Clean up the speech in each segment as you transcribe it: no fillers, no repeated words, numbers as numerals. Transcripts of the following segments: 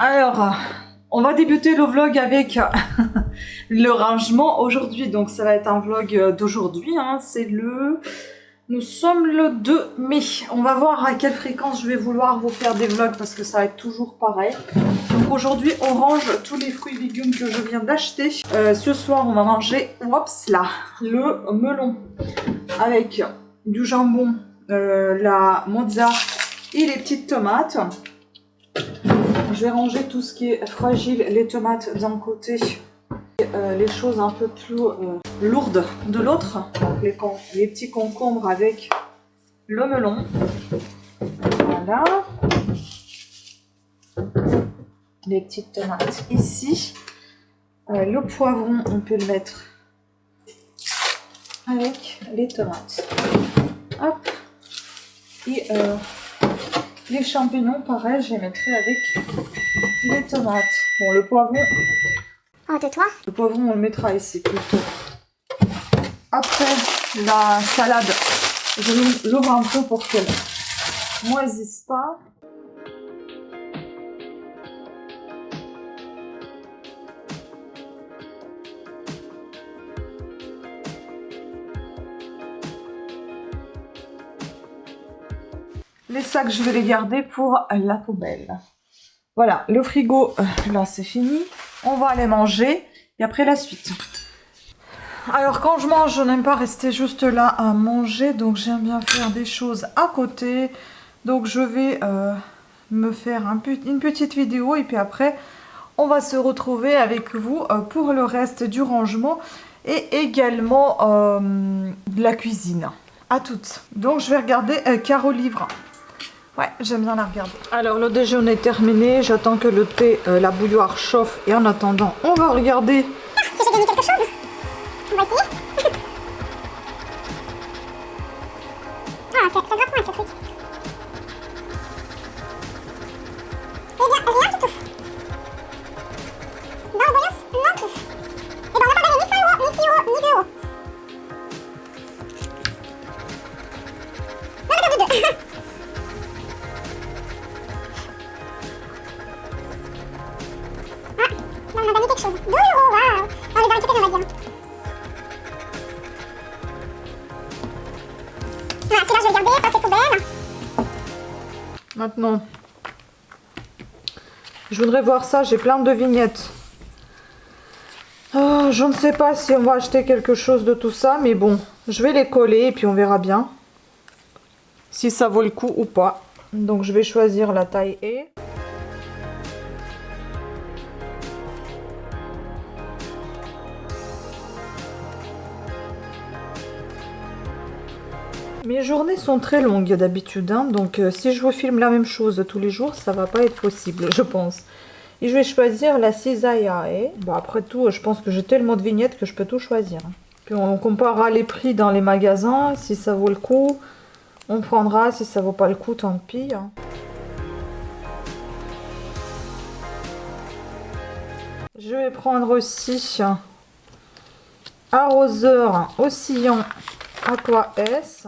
Alors, on va débuter le vlog avec le rangement aujourd'hui. Donc ça va être un vlog d'aujourd'hui, hein. Nous sommes le 2 mai. On va voir à quelle fréquence je vais vouloir vous faire des vlogs parce que ça va être toujours pareil. Donc aujourd'hui, on range tous les fruits et légumes que je viens d'acheter. Ce soir, on va manger, le melon avec du jambon, la mozza et les petites tomates. Je vais ranger tout ce qui est fragile, les tomates d'un côté, les choses un peu plus lourdes de l'autre. Donc les petits concombres avec le melon. Voilà. Les petites tomates ici. Le poivron, on peut le mettre avec les tomates. Hop. Et les champignons, pareil, je les mettrai avec les tomates. Bon, le poivron... Oh, tais-toi. Le poivron, on le mettra ici plutôt. Après, la salade, je l'ouvre un peu pour qu'elle moisisse pas. Les sacs, je vais les garder pour la poubelle. Voilà, le frigo, là, c'est fini. On va aller manger et après la suite. Alors, quand je mange, je n'aime pas rester juste là à manger. Donc, j'aime bien faire des choses à côté. Donc, je vais me faire une petite vidéo. Et puis après, on va se retrouver avec vous pour le reste du rangement. Et également de la cuisine. À toutes. Donc, je vais regarder Caro Livre. Ouais, j'aime bien la regarder. Alors, le déjeuner est terminé. J'attends que le thé, la bouilloire chauffe. Et en attendant, on va regarder. Ah, si j'ai gagné quelque chose. On va essayer. Ah, ça gratte moins ce truc. Eh bien, rien du tout. Dans le bonus, non plus. Eh bien, on n'a pas gagné ni 100 €, ni 6 €, ni 2 €. On a perdu 2. On a gagné quelque chose. 2 €, waouh. On les a récupérés, on va dire. Voilà, celui-là, je vais le garder, ça c'est poubelle. Maintenant, je voudrais voir ça. J'ai plein de vignettes. Oh, je ne sais pas si on va acheter quelque chose de tout ça, mais bon, je vais les coller et puis on verra bien si ça vaut le coup ou pas. Donc, je vais choisir la taille E. Mes journées sont très longues d'habitude, hein, donc si je vous filme la même chose tous les jours, ça va pas être possible, je pense. Et je vais choisir la cisaille. Bon, après tout, je pense que j'ai tellement de vignettes que je peux tout choisir. Puis on comparera les prix dans les magasins, si ça vaut le coup, on prendra, si ça vaut pas le coup, tant pis. Hein. Je vais prendre aussi arroseur oscillant Aqua S.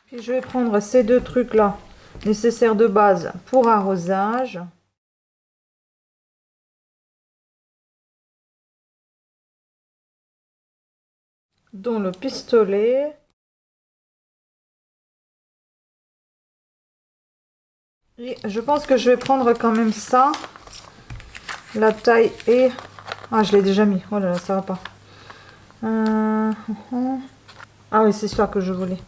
Puis je vais prendre ces deux trucs là, nécessaires de base pour arrosage. Dont le pistolet. Et je pense que je vais prendre quand même ça. La taille est... Ah, je l'ai déjà mis. Oh là là, ça va pas. Ah oui, c'est ça que je voulais.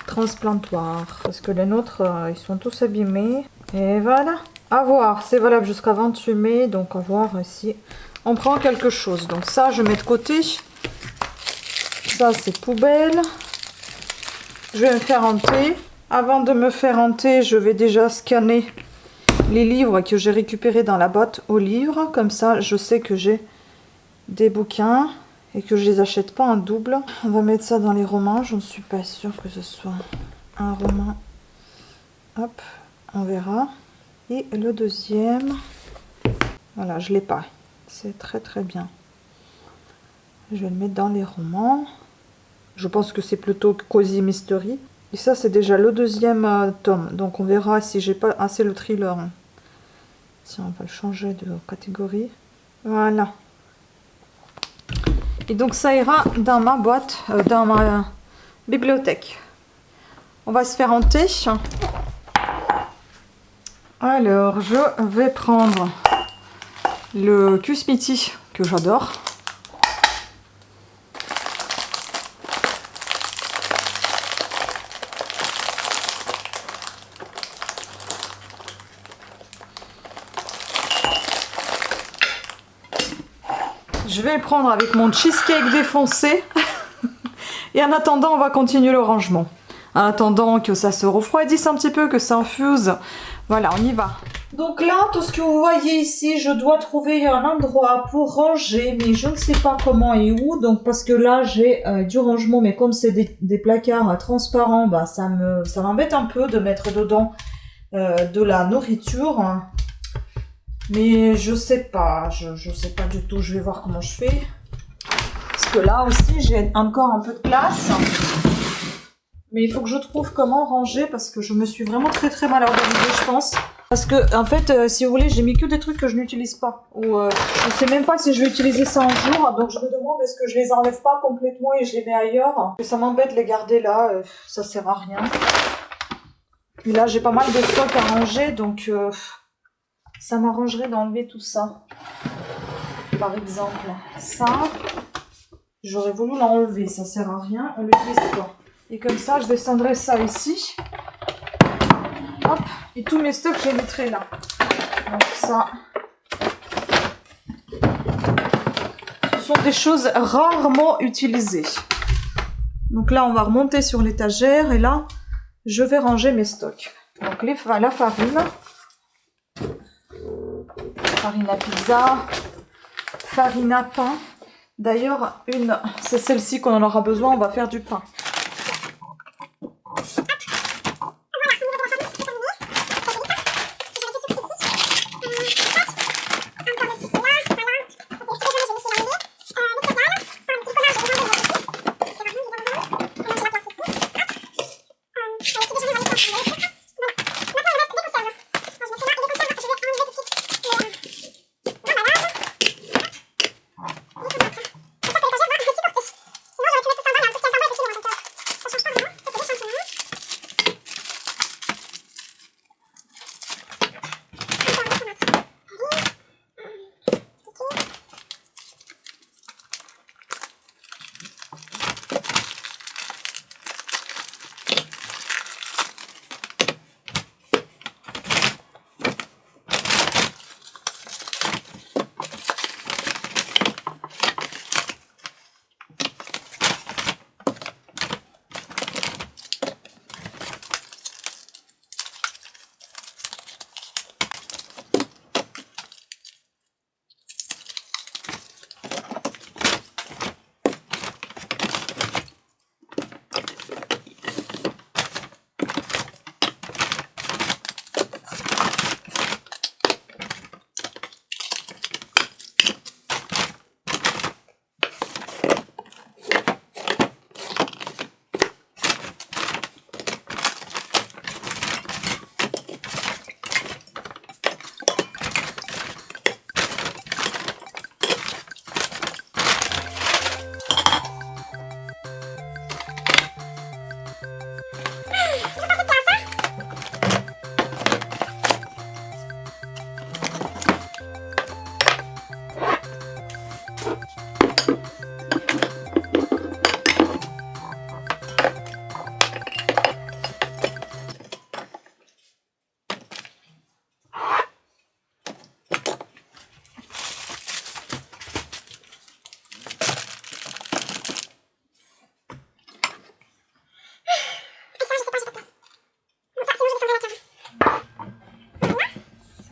Transplantoire. Parce que les nôtres, ils sont tous abîmés. Et voilà. À voir. C'est valable jusqu'à 28 mai. Donc, à voir si on prend quelque chose. Donc, ça, je mets de côté. Ça, c'est poubelle. Je vais me faire un thé. Avant de me faire un thé, je vais déjà scanner les livres que j'ai récupérés dans la boîte aux livres. Comme ça, je sais que j'ai des bouquins et que je les achète pas en double. On va mettre ça dans les romans. Je ne suis pas sûre que ce soit un roman. Hop, on verra. Et le deuxième, voilà, je l'ai pas. C'est très très bien. Je vais le mettre dans les romans. Je pense que c'est plutôt Cozy Mystery. Et ça, c'est déjà le deuxième tome. Donc on verra si j'ai pas assez le thriller. Si on va le changer de catégorie. Voilà. Et donc ça ira dans ma boîte, dans ma bibliothèque. On va se faire un thé. Alors, je vais prendre le Kusmiti que j'adore. Je vais le prendre avec mon cheesecake défoncé. Et en attendant, on va continuer le rangement. En attendant que ça se refroidisse un petit peu, que ça infuse. Voilà, on y va. Donc là, tout ce que vous voyez ici, je dois trouver un endroit pour ranger, mais je ne sais pas comment et où. Donc parce que là, j'ai du rangement, mais comme c'est des placards transparents, bah, ça m'embête un peu de mettre dedans de la nourriture. Mais je sais pas, je sais pas du tout. Je vais voir comment je fais. Parce que là aussi, j'ai encore un peu de place. Mais il faut que je trouve comment ranger parce que je me suis vraiment très très mal organisée, je pense. Parce que, en fait, si vous voulez, j'ai mis que des trucs que je n'utilise pas. Ou je sais même pas si je vais utiliser ça un jour. Donc je me demande est-ce que je les enlève pas complètement et je les mets ailleurs. Parce que ça m'embête de les garder là, ça sert à rien. Puis là, j'ai pas mal de stock à ranger, donc ça m'arrangerait d'enlever tout ça. Par exemple, ça, j'aurais voulu l'enlever, ça sert à rien, on l'utilise pas. Et comme ça, je descendrai ça ici. Hop, et tous mes stocks, je les mettrai là. Donc ça, ce sont des choses rarement utilisées. Donc là, on va remonter sur l'étagère et là, je vais ranger mes stocks. Donc la farine à pizza, farine à pain. D'ailleurs, c'est celle-ci qu'on en aura besoin, on va faire du pain.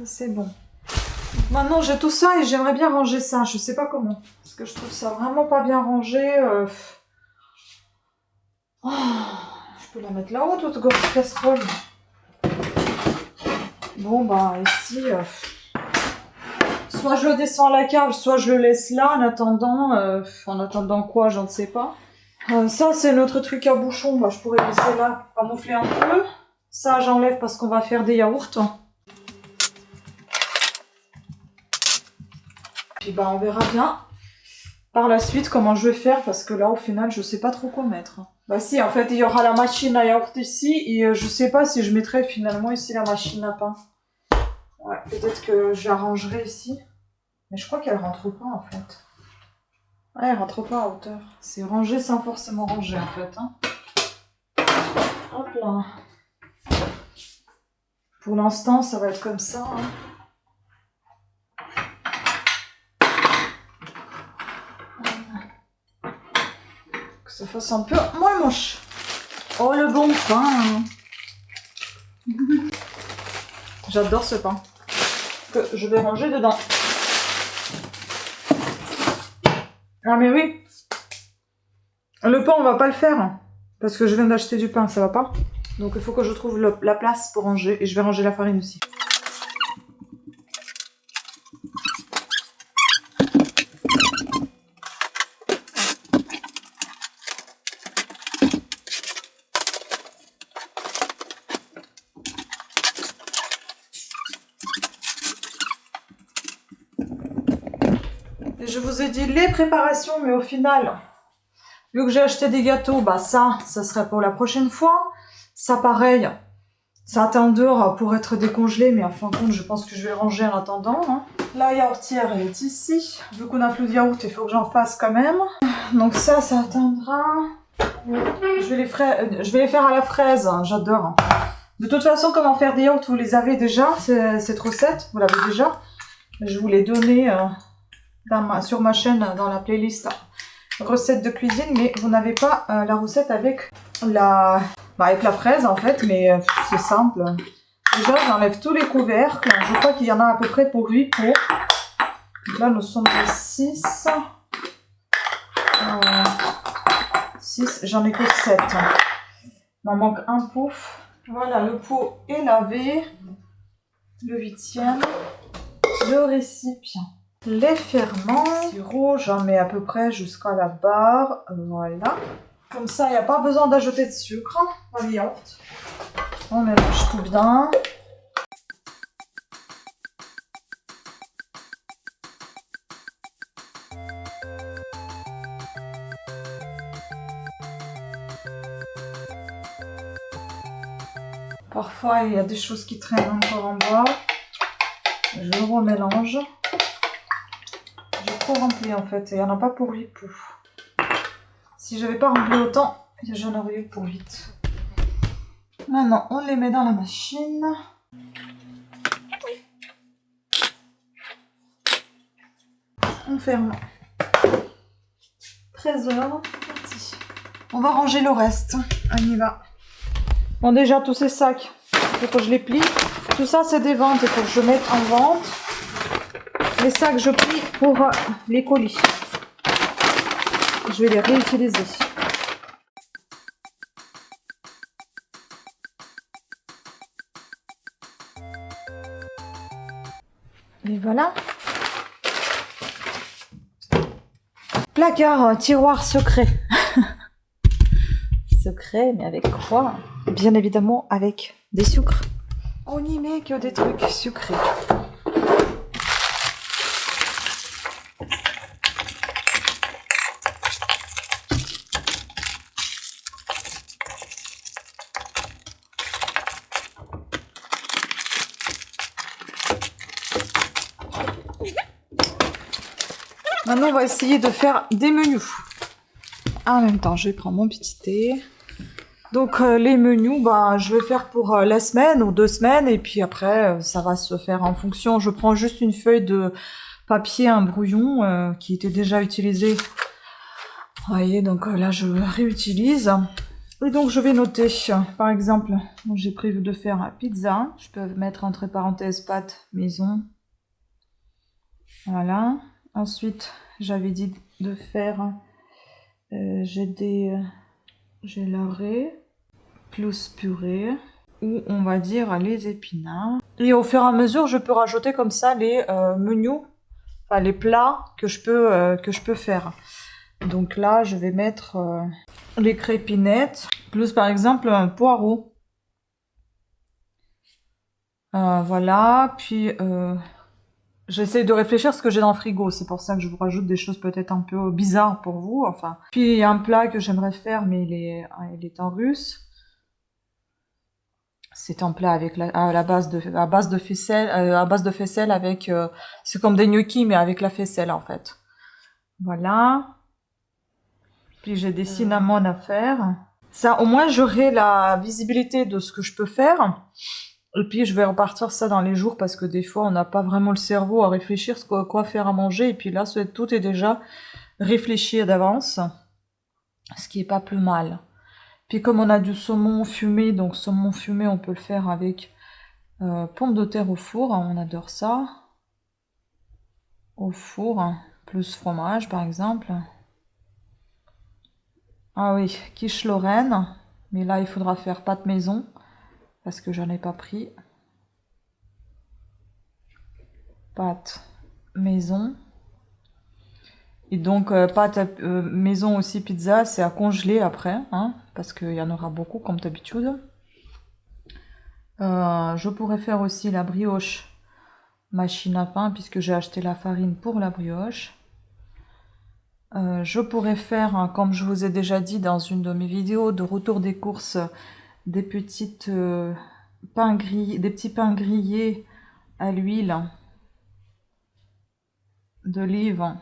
C'est bon. Maintenant j'ai tout ça et j'aimerais bien ranger ça. Je sais pas comment. Parce que je trouve ça vraiment pas bien rangé. Oh, je peux la mettre là-haut, toute grosse casserole. Bon, bah ici, soit je le descends à la cave, soit je le laisse là en attendant quoi, j'en sais pas. Ça, c'est notre truc à bouchon, bah, je pourrais laisser là, camoufler un peu. Ça, j'enlève parce qu'on va faire des yaourts. Puis bah, on verra bien par la suite comment je vais faire, parce que là, au final, je sais pas trop quoi mettre. Bah si, en fait, il y aura la machine à yaourt ici, et je sais pas si je mettrai finalement ici la machine à pain. Ouais, peut-être que je l'arrangerai ici. Mais je crois qu'elle rentre pas, en fait. Ouais, elle rentre pas à hauteur. C'est rangé sans forcément ranger, en fait. Hein. Hop là. Pour l'instant, ça va être comme ça. Hein. Que ça fasse un peu moins moche. Oh, le bon pain. J'adore ce pain. Que je vais ranger dedans. Ah mais oui. Le pain, on va pas le faire. Parce que je viens d'acheter du pain, ça va pas. Donc il faut que je trouve la place pour ranger. Et je vais ranger la farine aussi. Et je vous ai dit les préparations, mais au final, vu que j'ai acheté des gâteaux, bah ça serait pour la prochaine fois. Ça pareil, ça attend dehors pour être décongelé, mais en fin de compte, je pense que je vais le ranger en attendant. Hein. La yaourtière, elle est ici. Vu qu'on n'a plus de yaourt, il faut que j'en fasse quand même. Donc ça attendra. Je vais les faire à la fraise, hein, j'adore. De toute façon, comment faire des yaourts, vous les avez déjà, cette recette, vous l'avez déjà. Je vous l'ai donnée sur ma chaîne, dans la playlist recette de cuisine, mais vous n'avez pas la recette avec avec la fraise en fait, mais c'est simple. Déjà, j'enlève tous les couvercles. Je crois qu'il y en a à peu près pour 8 pots. Donc là, nous sommes à 6. 6, j'en ai que 7. Il m'en manque un pot. Voilà, le pot est lavé. Le 8e. Le récipient. Les ferments. Sirop, j'en mets à peu près jusqu'à la barre. Voilà. Comme ça, il n'y a pas besoin d'ajouter de sucre dans les yaourts. On mélange tout bien. Parfois, il y a des choses qui traînent encore en bas. Je remélange. J'ai trop rempli en fait. Il n'y en a pas pour 8 pots. Si je n'avais pas rempli autant, j'en aurais eu pour 8. Maintenant, on les met dans la machine. On ferme. 13h, parti. On va ranger le reste. On y va. Bon, déjà, tous ces sacs, il faut que je les plie. Tout ça, c'est des ventes. Il faut que je mette en vente. Les sacs, je plie pour les colis. Je vais les réutiliser. Et voilà. Placard, tiroir secret. Secret, mais avec quoi? Bien évidemment avec des sucres. On n'y met que des trucs sucrés. Maintenant, on va essayer de faire des menus. En même temps, je vais prendre mon petit thé. Donc, les menus, bah, je vais faire pour la semaine ou 2 semaines. Et puis après, ça va se faire en fonction. Je prends juste une feuille de papier, un brouillon qui était déjà utilisé. Vous voyez, donc là, je réutilise. Et donc, je vais noter. Par exemple, j'ai prévu de faire une pizza. Je peux mettre entre parenthèses pâte maison. Voilà. Ensuite, j'avais dit de faire, j'ai l'arrêt plus purée, ou on va dire les épinards. Et au fur et à mesure, je peux rajouter comme ça les menus, enfin les plats que je peux faire. Donc là, je vais mettre les crépinettes, plus par exemple un poireau. Voilà, puis j'essaie de réfléchir à ce que j'ai dans le frigo. C'est pour ça que je vous rajoute des choses peut-être un peu bizarres pour vous. Enfin, puis il y a un plat que j'aimerais faire, mais il est en russe. C'est un plat avec à base de faisselle avec, c'est comme des gnocchis mais avec la faisselle en fait. Voilà. Puis j'ai des cinnamons à faire. Ça, au moins j'aurai la visibilité de ce que je peux faire. Et puis je vais repartir ça dans les jours parce que des fois on n'a pas vraiment le cerveau à réfléchir quoi faire à manger. Et puis là, tout est déjà réfléchi d'avance, ce qui est pas plus mal. Puis comme on a du saumon fumé, donc saumon fumé on peut le faire avec pommes de terre au four, hein, on adore ça. Au four, hein, plus fromage par exemple. Ah oui, quiche Lorraine, mais là il faudra faire pâte maison parce que j'en ai pas pris. Pâte maison. Et donc pâte maison aussi pizza, c'est à congeler après, hein, parce qu'il y en aura beaucoup comme d'habitude. Je pourrais faire aussi la brioche machine à pain puisque j'ai acheté la farine pour la brioche. Je pourrais faire, hein, comme je vous ai déjà dit dans une de mes vidéos de retour des courses, des petits pains grillés à l'huile d'olive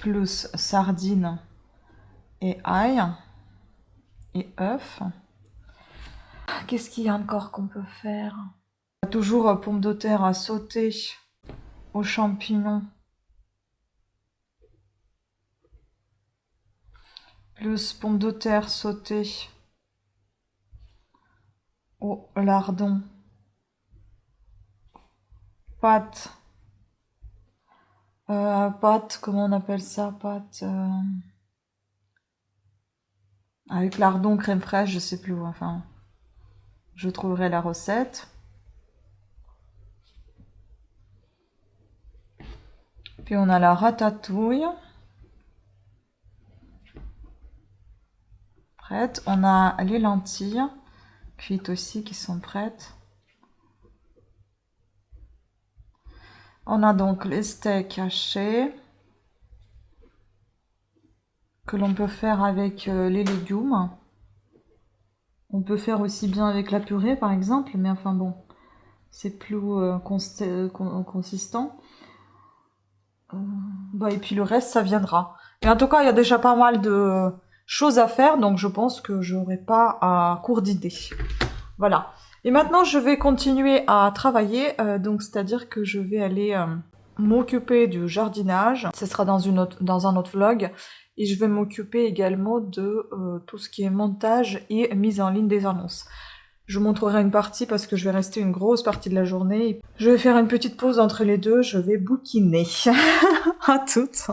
plus sardines et ail et œufs. Qu'est-ce qu'il y a encore qu'on peut faire? Toujours pommes de terre à sauter aux champignons plus pommes de terre sautées au lardon, pâte, comment on appelle ça, pâte avec lardon, crème fraîche, je sais plus, enfin, je trouverai la recette. Puis on a la ratatouille, prête. On a les lentilles, cuites aussi, qui sont prêtes. On a donc les steaks hachés, que l'on peut faire avec les légumes. On peut faire aussi bien avec la purée par exemple, mais enfin bon, c'est plus consistant. Et puis le reste, ça viendra. Mais en tout cas, il y a déjà pas mal de choses à faire, donc je pense que je n'aurai pas à court d'idées. Voilà. Et maintenant, je vais continuer à travailler, donc c'est-à-dire que je vais aller m'occuper du jardinage. Ce sera dans un autre vlog. Et je vais m'occuper également de tout ce qui est montage et mise en ligne des annonces. Je vous montrerai une partie parce que je vais rester une grosse partie de la journée. Je vais faire une petite pause entre les deux, je vais bouquiner. À toutes.